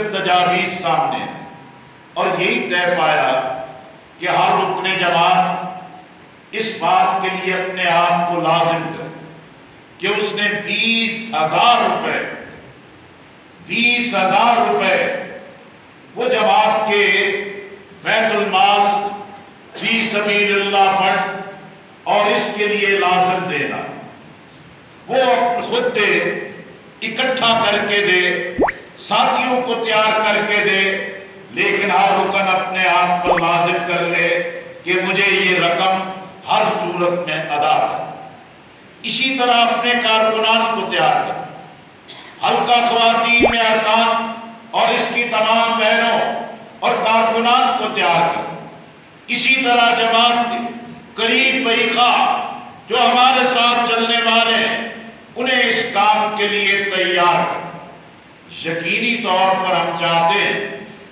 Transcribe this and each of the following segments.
مختلف تجاویز سامنے ہیں اور یہی طے پایا کہ ہر رکن جماعت اس بات کے لیے اپنے آپ کو لازم کرے کہ اس نے 20,000 روپے وہ جماعت کے بیت المال فی سبیل اللہ فنڈ اور اس کے لیے لازم دینا، وہ خود دے، اکٹھا کر کے دے، ساتھیوں کو تیار کر کے دے، لیکن ہر رکن اپنے آپ پر لازم کر لے کہ مجھے یہ رقم ہر صورت میں ادا کر۔ اسی طرح اپنے کارکنان کو تیار کر، حلقہ خواتین میں ارکان اور اس کی تمام بہنوں اور کارکنان کو تیار کر۔ اسی طرح جماعت کے قریب بخواہ جو ہمارے ساتھ چلنے والے ہیں انہیں اس کام کے لیے تیار کر۔ یقینی طور پر ہم چاہتے ہیں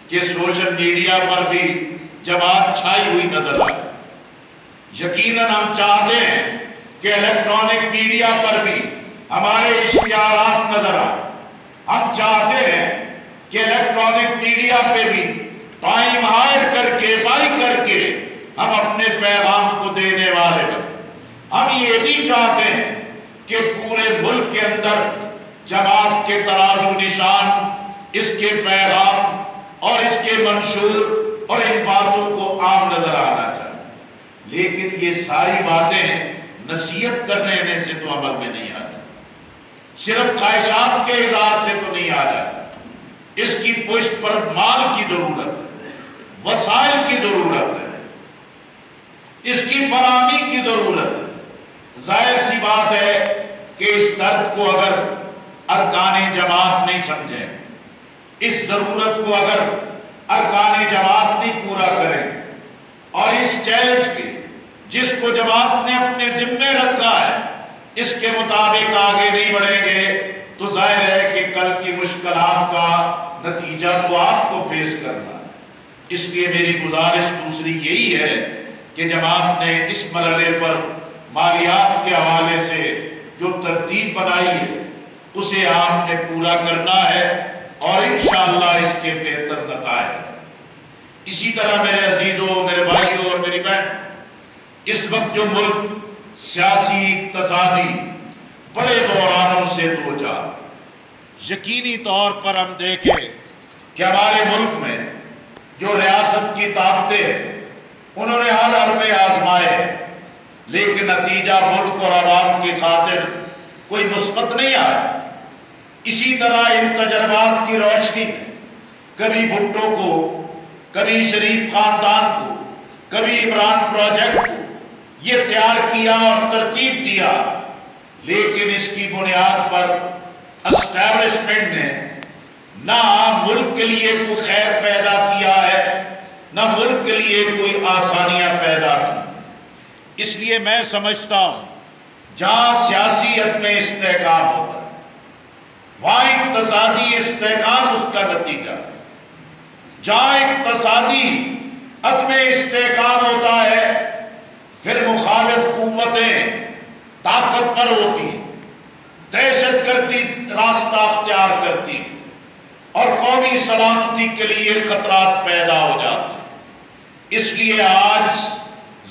کہ سوشل میڈیا پر بھی جماعت چھائی ہوئی نظر آئے، یقیناً ہم چاہتے ہیں کہ الیکٹرانک میڈیا پر بھی ہمارے اشتہارات نظر آئیں، ہم چاہتے ہیں کہ الیکٹرانک میڈیا پہ بھی ٹائم ہائر کر کے بائی کر کے ہم اپنے پیغام کو دینے والے بنیں۔ ہم یہ بھی چاہتے ہیں کہ پورے ملک کے اندر جماعت کے تراز و نشان، اس کے پیغام اور اس کے منشور اور ان باتوں کو عام نظر آنا چاہیے، لیکن یہ ساری باتیں نصیحت کرنے سے تو عمل میں نہیں آ جاتی، صرف خواہشات کے اظہار سے تو نہیں آ جاتی، اس کی پشت پر مال کی ضرورت ہے، وسائل کی ضرورت ہے، اس کی فراہمی کی ضرورت ہے۔ ظاہر سی بات ہے کہ اس درد کو اگر ارکان جماعت نہیں سمجھیں، اس ضرورت کو اگر ارکان جماعت نہیں پورا کریں اور اس چیلنج کے جس کو جماعت نے اپنے ذمے رکھا ہے اس کے مطابق آگے نہیں بڑھیں گے تو ظاہر ہے کہ کل کی مشکلات کا نتیجہ تو آپ کو فیس کرنا ہے۔ اس لیے میری گزارش دوسری یہی ہے کہ جماعت نے اس مرحلے پر مالیات کے حوالے سے جو ترتیب بنائی ہے اسے آپ نے پورا کرنا ہے اور انشاءاللہ اس کے بہتر نتائج ہیں۔ اسی طرح میرے عزیزوں، میرے بھائیوں اور میری بہن، اس وقت جو ملک سیاسی اقتصادی بڑے بحرانوں سے دوچار، یقینی طور پر ہم دیکھیں کہ ہمارے ملک میں جو ریاست کی طاقتیں انہوں نے ہر حربے آزمائے لیکن نتیجہ ملک اور عوام کی خاطر کوئی مثبت نہیں آیا۔ اسی طرح ان تجربات کی روشنی میں کبھی بھٹو کو، کبھی شریف خاندان کو، کبھی عمران پروجیکٹ کو یہ تیار کیا اور ترتیب دیا، لیکن اس کی بنیاد پر اسٹیبلشمنٹ نے نہ ملک کے لیے کوئی خیر پیدا کیا ہے، نہ ملک کے لیے کوئی آسانیاں پیدا کی۔ اس لیے میں سمجھتا ہوں جہاں سیاسیت میں استحکام ہوتا ہے وہاں اقتصادی استحکام اس کا نتیجہ ہے، جہاں اقتصادی عدم استحکام ہوتا ہے پھر مخالف قوتیں طاقتور ہوتی ہیں، دہشت گردی راستہ اختیار کرتی ہیں اور قومی سلامتی کے لیے خطرات پیدا ہو جاتے ہیں۔ اس لیے آج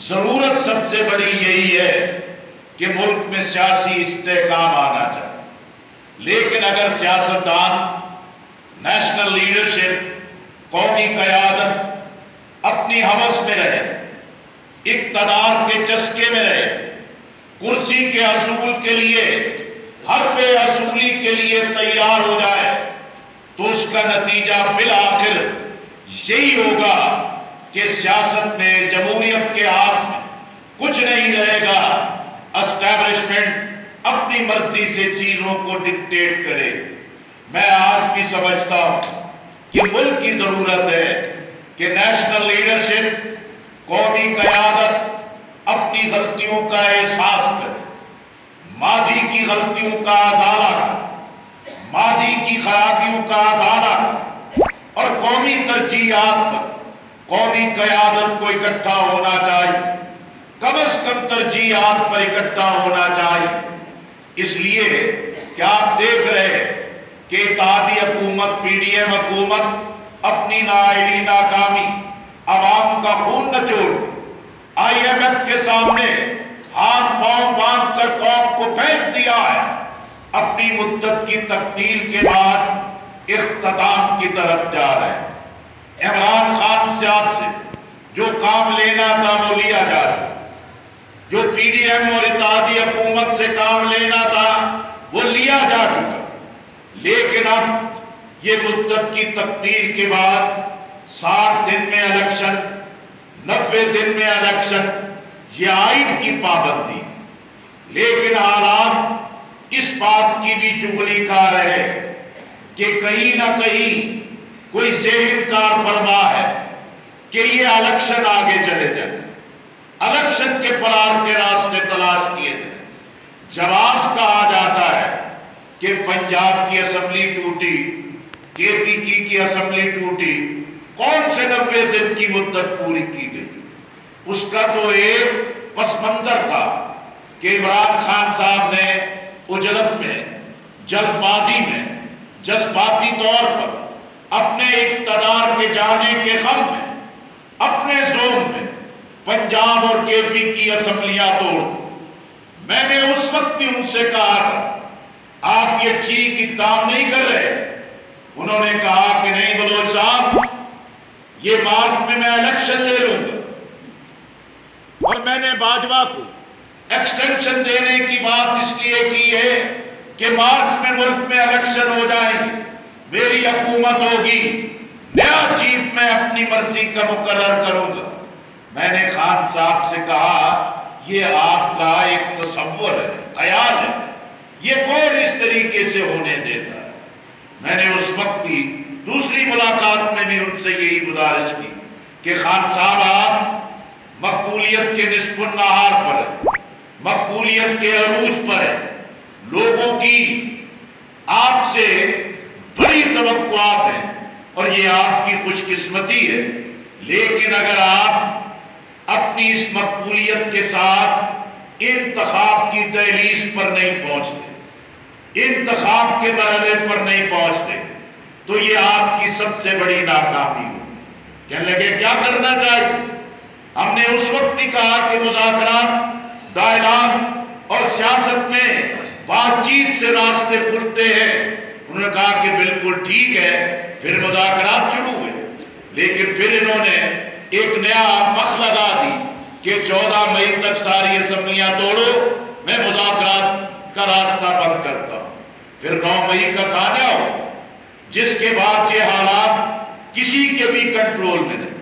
ضرورت سب سے بڑی یہی ہے کہ ملک میں سیاسی استحکام آنا چاہیے، لیکن اگر سیاستدان، نیشنل لیڈرشپ، قومی قیادت اپنی ہوس میں رہے، اقتدار کے چسکے میں رہے، کرسی کے حصول کے لیے، حرب حصولی کے لیے تیار ہو جائے تو اس کا نتیجہ بالآخر یہی ہوگا کہ سیاست میں، جمہوریت کے ہاتھ میں کچھ نہیں رہے گا، اسٹیبلشمنٹ اپنی مرضی سے چیزوں کو ڈکٹیٹ کرے۔ میں آج بھی سمجھتا ہوں کہ ملک کی ضرورت ہے کہ نیشنل لیڈرشپ، قومی قیادت اپنی غلطیوں کا احساس کرے، ماضی کی غلطیوں کا ازالہ کرے، ماضی کی خرابیوں کا ازالہ کرے اور قومی ترجیحات پر قومی قیادت کو اکٹھا ہونا چاہیے، کم از کم ترجیحات پر اکٹھا ہونا چاہیے۔ اس لیے کہ آپ دیکھ رہے ہیں کہ اتحادی حکومت پی ڈی ایم حکومت اپنی نااہلی ناکامی عوام کا خون نچوڑ آئی ایم ایف کے سامنے ہاتھ پاؤں باندھ کر قوم کو پھینک دیا ہے، اپنی مدت کی تکمیل کے بعد اختتام کی طرف جا رہے ہیں۔ عمران خان صاحب سے جو کام لینا تھا وہ لیا جا چکا، جو پی ڈی ایم اور اتحادی حکومت سے کام لینا تھا وہ لیا جا چکا، لیکن اب یہ مدت کی تکمیل کے بعد 60 دن میں الیکشن، 90 دن میں الیکشن، یہ آئین کی پابندی ہے۔ لیکن حالات اس بات کی بھی چغلی کھا رہے کہ کہیں نہ کہیں کوئی ذہن کار فرما ہے کہ یہ الیکشن آگے چلے جائیں، الیکشن کے فرار کے راستے تلاش کیے جائیں۔ جواز کہا جاتا ہے کہ پنجاب کی اسمبلی ٹوٹی، کے پی کی اسمبلی ٹوٹی، کون سے 90 دن کی مدت پوری کی گئی؟ اس کا تو ایک پس منظر تھا کہ عمران خان صاحب نے اجلت میں، جلد بازی میں، جذباتی طور پر اپنے اقتدار کے جانے کے غم میں اپنے زون میں پنجاب اور کے پی کی اسمبلیاں توڑ دی۔ میں نے اس وقت بھی ان سے کہا تھا آپ یہ ٹھیک اقدام نہیں کر رہے۔ انہوں نے کہا کہ نہیں بلوچ صاحب، یہ مارچ میں الیکشن لے لوں گا، اور میں نے باجوہ کو ایکسٹینشن دینے کی بات اس لیے کی ہے کہ مارچ میں ملک میں الیکشن ہو جائیں گے، میری حکومت ہوگی، نیا چیف میں اپنی مرضی کا مقرر کروں گا۔ میں نے خان صاحب سے کہا یہ آپ کا ایک تصور ہے، خیال ہے، یہ کون اس طریقے سے ہونے دیتا ہے؟ میں نے اس وقت بھی دوسری ملاقات میں بھی ان سے یہی گزارش کی کہ خان صاحب آپ مقبولیت کے نصف النہار پر ہیں، مقبولیت کے عروج پر ہیں، لوگوں کی آپ سے بڑی توقعات ہیں اور یہ آپ کی خوش قسمتی ہے، لیکن اگر آپ اپنی اس مقبولیت کے ساتھ انتخاب کی دہلیز پر نہیں پہنچتے، انتخاب کے مرحلے پر نہیں پہنچتے، تو یہ آپ کی سب سے بڑی ناکامی ہو۔ کہنے لگے کیا کرنا چاہیے؟ ہم نے اس وقت بھی کہا کہ مذاکرات، ڈائلاگ اور سیاست میں بات چیت سے راستے کھلتے ہیں۔ انہوں نے کہا کہ بالکل ٹھیک ہے، پھر مذاکرات شروع ہوئے، لیکن پھر انہوں نے ایک نیا مخ لگا دی کہ 14 مئی تک ساری اسمبلیاں توڑو، میں مذاکرات کا راستہ بند کرتا ہوں۔ پھر 9 مئی کا سانیہ ہو، جس کے بعد یہ حالات کسی کے بھی کنٹرول میں نہیں،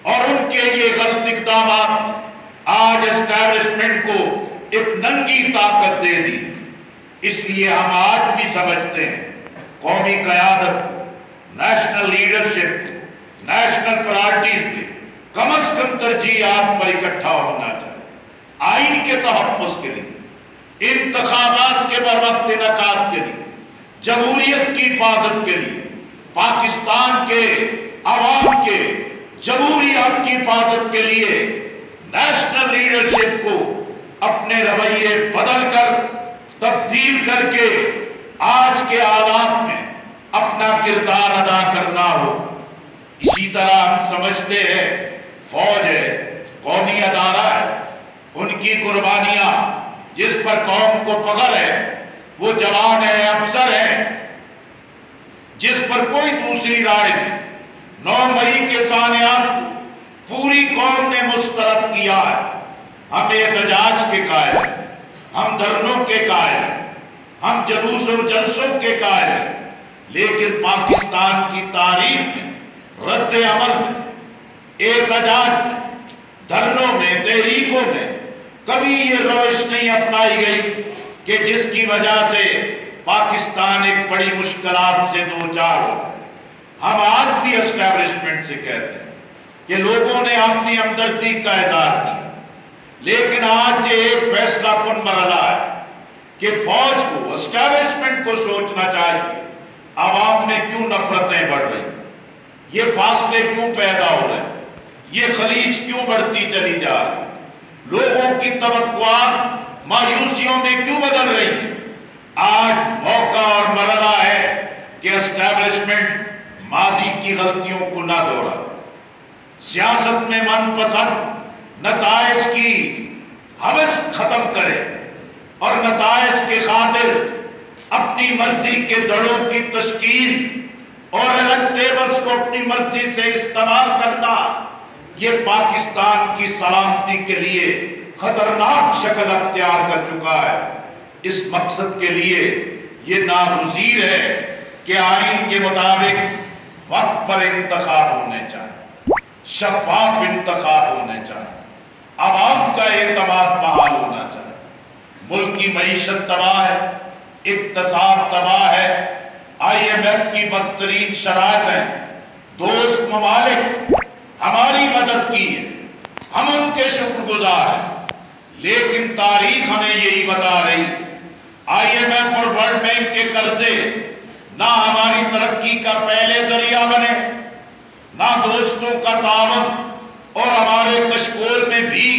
اور ان کے یہ غلط اقدامات آج اسٹیبلشمنٹ کو ایک ننگی طاقت دے دی۔ اس لیے ہم آج بھی سمجھتے ہیں قومی قیادت، نیشنل لیڈرشپ، نیشنل پرائرٹیز پہ کم از کم ترجیحات پر اکٹھا ہونا چاہیے، آئین کے تحفظ کے لیے، انتخابات کے بروقت انعقاد کے لیے، جمہوریت کی حفاظت کے لیے، پاکستان کے عوام کے جمہوری حق کی حفاظت کے لیے نیشنل لیڈرشپ کو اپنے رویے بدل کر، تبدیل کر کے آج کے حالات میں اپنا کردار ادا کرنا ہو۔ اسی طرح ہم سمجھتے ہیں فوج ہے، قومی ادارہ ہے، ان کی قربانیاں جس پر قوم کو فخر ہے، وہ جوان ہے، افسر ہے، جس پر کوئی دوسری رائے نہیں۔ 9 مئی کے سانحات کو پوری قوم نے مسترد کیا ہے۔ ہم احتجاج کے قائل ہیں، ہم دھرنوں کے قائل ہیں، ہم جلوس و جلسوں کے قائل ہیں، لیکن پاکستان کی تاریخ میں رد عمل میں، احتجاج میں، دھرنوں میں، تحریکوں میں کبھی یہ روش نہیں اپنائی گئی کہ جس کی وجہ سے پاکستان ایک بڑی مشکلات سے دوچار ہو گئے۔ ہم آج بھی اسٹیبلشمنٹ سے کہتے ہیں کہ لوگوں نے اپنی ہمدردی کا اظہار کیا، لیکن آج یہ ایک فیصلہ کن مرحلہ ہے کہ فوج کو، اسٹیبلشمنٹ کو سوچنا چاہیے عوام میں کیوں نفرتیں بڑھ رہی ہیں، یہ فاصلے کیوں پیدا ہو رہے ہیں، یہ خلیج کیوں بڑھتی چلی جا رہی ہے، لوگوں کی توقعات مایوسیوں میں کیوں بدل رہی ہیں۔ آج موقع اور مرحلہ ہے کہ اسٹیبلشمنٹ ماضی کی غلطیوں کو نہ دوہرائے، سیاست میں من پسند نتائج کی ہوس ختم کرے اور نتائج کے خاطر اپنی مرضی کے دڑوں کی تشکیل اور الیکٹیبلز کو اپنی مرضی سے استعمال کرنا یہ پاکستان کی سلامتی کے لیے خطرناک شکل اختیار کر چکا ہے۔ اس مقصد کے لیے یہ ناگزیر ہے کہ آئین کے مطابق وقت پر انتخاب ہونے چاہیے، شفاف انتخاب ہونے چاہیے، عوام کا اعتماد بحال ہونا چاہیے۔ ملک کی معیشت تباہ ہے، اقتصاد تباہ ہے، آئی ایم ایف کی بدترین شرائط ہیں، دوست ممالک ہماری مدد کی ہے، ہم ان کے شکر گزار ہیں، لیکن تاریخ ہمیں یہی بتا رہی آئی ایم ایف اور ورلڈ بینک کے قرضے نہ ہماری ترقی کا پہلے ذریعہ بنے، نہ دوستوں کا تعاون اور ہمارے کشکول میں بھی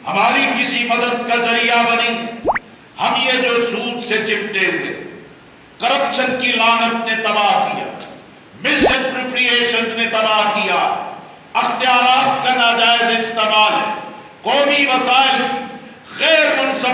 ہماری کسی مدد کا ذریعہ بنی۔ ہم یہ جو سود سے چپٹے ہوئے، کرپشن کی لعنت نے تباہ کیا، مس اپروپریشنز نے تباہ کیا، اختیارات کا ناجائز استعمال، قومی وسائل غیر منصف